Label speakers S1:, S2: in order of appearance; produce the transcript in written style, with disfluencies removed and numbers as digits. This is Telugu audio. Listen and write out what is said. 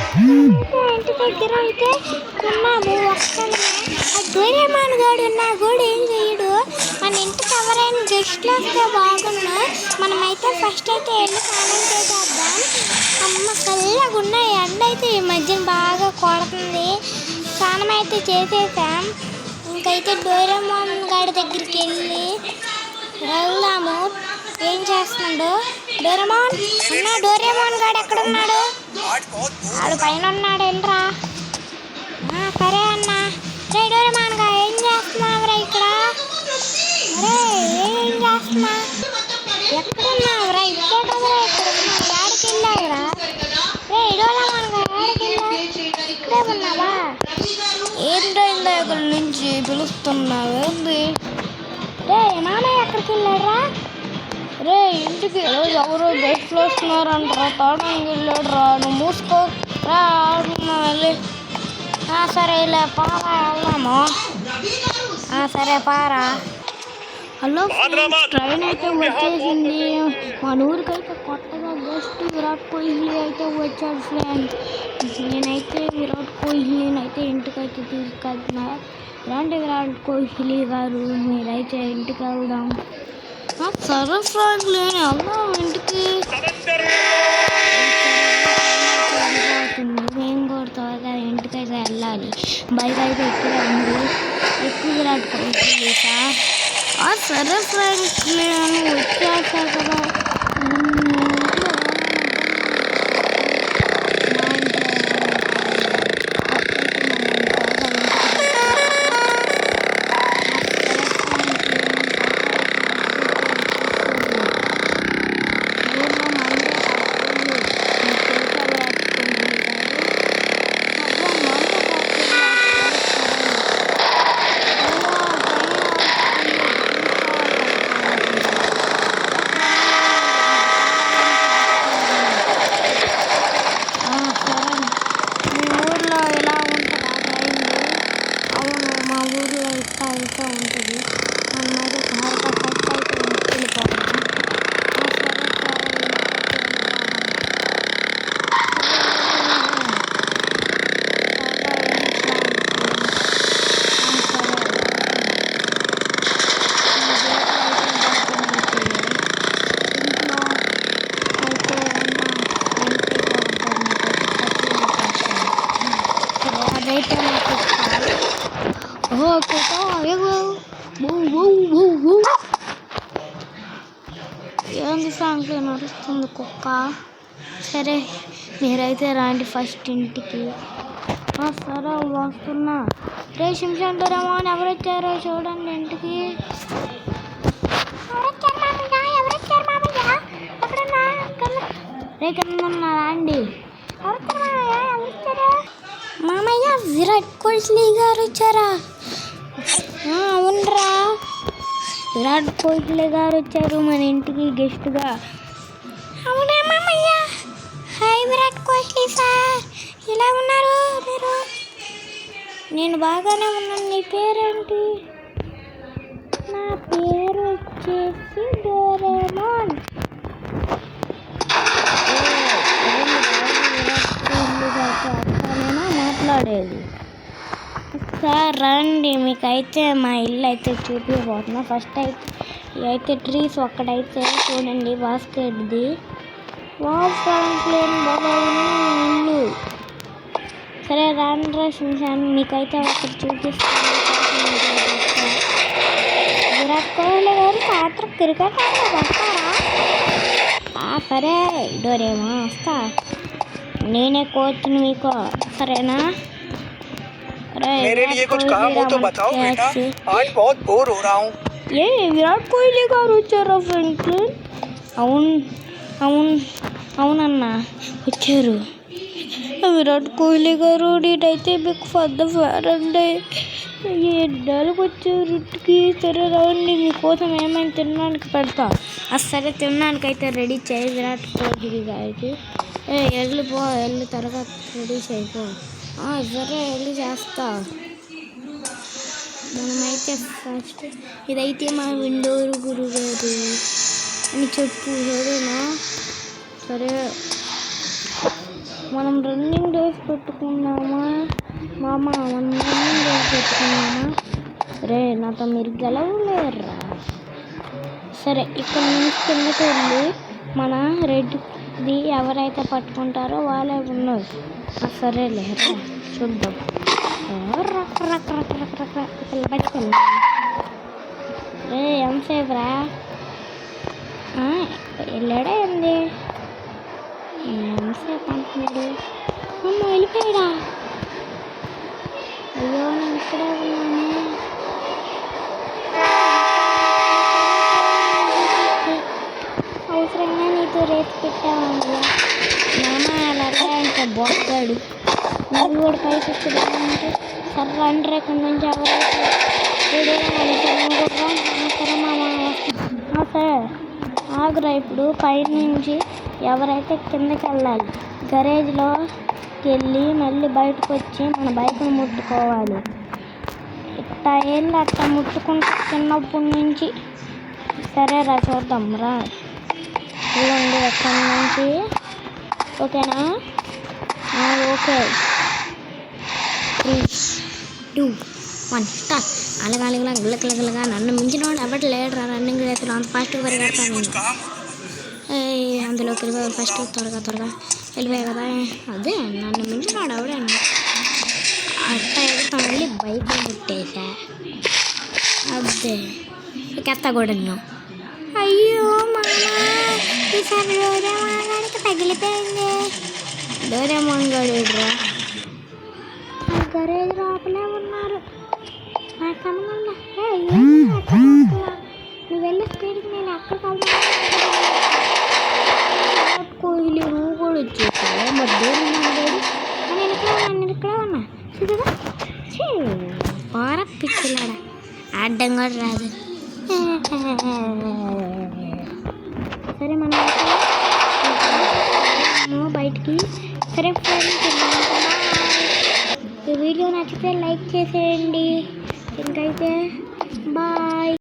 S1: ఇంటి దగ్గర అయితే ఉన్నాము ఒక్కనే. ఆ డోరేమాన్ గాడు ఉన్నా కూడా ఏం చేయడు. మన ఇంటికి ఎవరైనా గెస్ట్లు వస్తే బాగున్నా. మనమైతే ఫస్ట్ అయితే వెళ్ళి స్నానం చేసేద్దాం. అమ్మ చల్లగా ఉన్నాయి. ఎండ అయితే ఈ మధ్యన బాగా కొడుతుంది. స్నానం అయితే చేసేసాం. ఇంకైతే డోరేమాన్ గాడి దగ్గరికి వెళ్ళి వెళ్దాము. ఏం చేస్తున్నాడు డోరేమాన్? అన్నా డోరేమాన్ గాడు ఎక్కడున్నాడు? వాడు పైన ఉన్నాడు. వెళ్ళరా. సరే అన్న. రే డోరేమాన్ గా ఏం చేస్తున్నావురా ఇక్కడ? అరే ఏం చేస్తున్నా? ఎక్కడున్నావురా? ఇప్పుడే కదరా ఇక్కడ ఉన్నావు. ఏడికి వెళ్ళావురా? రే డోరేమాన్ గా ఏడికి వెళ్ళావు? ఇక్కడే ఉన్నావా? ఏంటో ఇందాక నుంచి పిలుస్తున్నావు ఏంది? రే మామయ్య ఎక్కడికి వెళ్ళాడురా? రే ఇంటికి ఎవరో గెస్ట్లు వస్తున్నారంటారా? తాడానికి వెళ్ళాడు రా. నువ్వు మూసుకో రా. వెళ్ళి సరే ఇలా పారా వెళ్దాము. సరే పారా. హలో ట్రైన్ అయితే వచ్చేసింది. మన ఊరికైతే కొత్తగా గెస్ట్ విరాట్ కోహ్లీ అయితే వచ్చాడు ఫ్రెండ్స్. నేనైతే విరాట్ కోహ్లీని అయితే ఇంటికైతే తీసుకెళ్తున్నా. ఇలాంటి విరాట్ కోహ్లీ గారు మీరైతే ఇంటికి వెళ్దాం. సరే ఫ్రెండ్స్ నేను వెళ్దాం ఇంటికి. మేము కూడా త్వరగా ఇంటికైతే వెళ్ళాలి. బైక్ అయితే ఇక్కడే ఉంది. ఎక్కువ విరాట్ కోహ్లీ సార్. సరే ఫ్రెండ్స్ నేను వచ్చేసా కదా. ఉంటుంది. మనమైతే త్వరగా ఫస్ట్ అయితే వెళ్ళిపోవాలి. ఏంది ఫ్రాంక్లో నడుస్తుంది కుక్క? సరే మీరైతే రండి ఫస్ట్ ఇంటికి. సరే వస్తున్నా. రేషం సెంటరేమో అని ఎవరు వచ్చారో చూడండి ఇంటికి. రే కన్నా అండి. మామయ్య విరాట్ కోహ్లీ గారు వచ్చారా? అవునరా, విరాట్ కోహ్లీ గారు వచ్చారు మన ఇంటికి గెస్ట్గా. అవునా మామయ్య? హాయ్ విరాట్ కోహ్లీ సార్, ఎలా ఉన్నారు మీరు? నేను బాగానే ఉన్నాను. నీ పేరేంటి? నా పేరు వచ్చేసి డోరేమాన్. మాట్లాడేది సార్ రండి, మీకైతే మా ఇల్లు అయితే చూపించబోతున్నా. ఫస్ట్ అయితే ట్రీస్ ఒక్కడైతే చూడండి బాస్కెట్ది. ఫ్రాంక్లిన్ బాబా ఇల్లు. సరే రాండి రాసించాను, మీకైతే ఒకటి చూపిస్తాను. విరాట్ కోహ్లీ గారు సాయంత్రం క్రికెట్ వస్తారా? సరే డోరేమో వస్తా, నేనే కోచ్ని మీకు, సరేనా?
S2: मेरे लिए कुछ काम हो तो बताओ बेटा, आज बहुत बोर हो रहा हूँ.
S1: ఏ విరాట్ కోహ్లీ గారు వచ్చారా ఫ్రాంక్లిన్? అవునన్నా వచ్చారు. విరాట్ కోహ్లీ గారు నేనైతే మీకు పెద్ద ఫ్యాన్ అండి. ఎండలకు వచ్చారు ఇంటికి. సరే రండి, మీకోసం ఏమైనా తినడానికి పెడతా. సరే తినడానికైతే రెడీ చేయి విరాట్ కోహ్లీ గారికి. వెళ్ళి త్వరగా రెడీ చేయిపో. సరే వెళ్ళి చేస్తా. మనమైతే ఫస్ట్ ఇదైతే మా విండోరు గురుగారు అని చెప్పు, సరేనా? సరే మనం రన్నింగ్ రేస్ పెట్టుకున్నామా మామ, మనం రన్నింగ్ రేస్ పెట్టుకున్నామా? రే నాతో మీరు గెలవలేరురా. సరే ఇక్కడ నుంచి కిందకి వెళ్ళి మన రెడ్ది ఎవరైతే పట్టుకుంటారో వాళ్ళే ఉన్నారు. సరేలే చూద్దాం. ఇక్కడ పట్టుకున్నా. రే ఎంతసేపు రా వెళ్ళాడా ఏంది? ఎంతసేపు అంటున్నాడు? అమ్మ వెళ్ళిపోయాడా? అయ్యో నేను ఇక్కడే ఉన్నాను. అవసరంగా నీతో రేపు పెట్టావా మామ? అలాగే అంటే బొగ్గాడు. నువ్వు కూడా పైకి ఎక్కుదామంటే సరే రండి ఎక్కడి నుంచి ఎవరైతే సరే మామ. సరే ఆగురా. ఇప్పుడు పైనుంచి ఎవరైతే కిందకి వెళ్ళాలి, గరేజ్లోకి వెళ్ళి మళ్ళీ బయటకు వచ్చి మన బైక్ను ముట్టుకోవాలి. ఇట్లా వెళ్ళి అట్లా ముట్టుకుంటా చిన్నప్పటి నుంచి. సరేరా చూద్దాం రా. ఇవ్వండి ఎక్కడి నుంచి. ఓకేనా? Okay 3, 2, 1 start. అలాగా గిల్లకిల్లగా నన్ను మించిన వాడు ఎవరు లేడురా రన్నింగ్ రేసులో. అంత ఫాస్ట్గా పరిగెడతాను నేను. అందులోకి వెళ్ళిపోయి ఫస్ట్ త్వరగా వెళ్ళిపోయాయి కదా. అదే నన్ను మించిన వాడు ఎవడైనా అట్టా ఎదుగుతాను. వెళ్ళి బైక్ ముట్టేసా. అదే ఎక్కేస్తా కూడా నువ్వు. అయ్యో మామ, ఈసారి డోరేమాన్గాడికి తగిలిపోయింది. డోరేమాన్ గాడురా గరేజ్ లోపలే ఉన్నారు. నాకు సంబంధం నువ్వు వెళ్ళే స్పీడ్కి నేను అక్కడ కోహ్లీ నువ్వు కూడా వచ్చేసావు. మరి నేను ఇక్కడే ఉన్నా చూడగా. పార పిచ్చిలాడా ఆడడం కూడా రాదు. సరే మనం బయటికి. సరే ఫ్రెండ్స్, ఈ వీడియో నచ్చితే లైక్ చేసేయండి. ఇంకైతే బాయ్.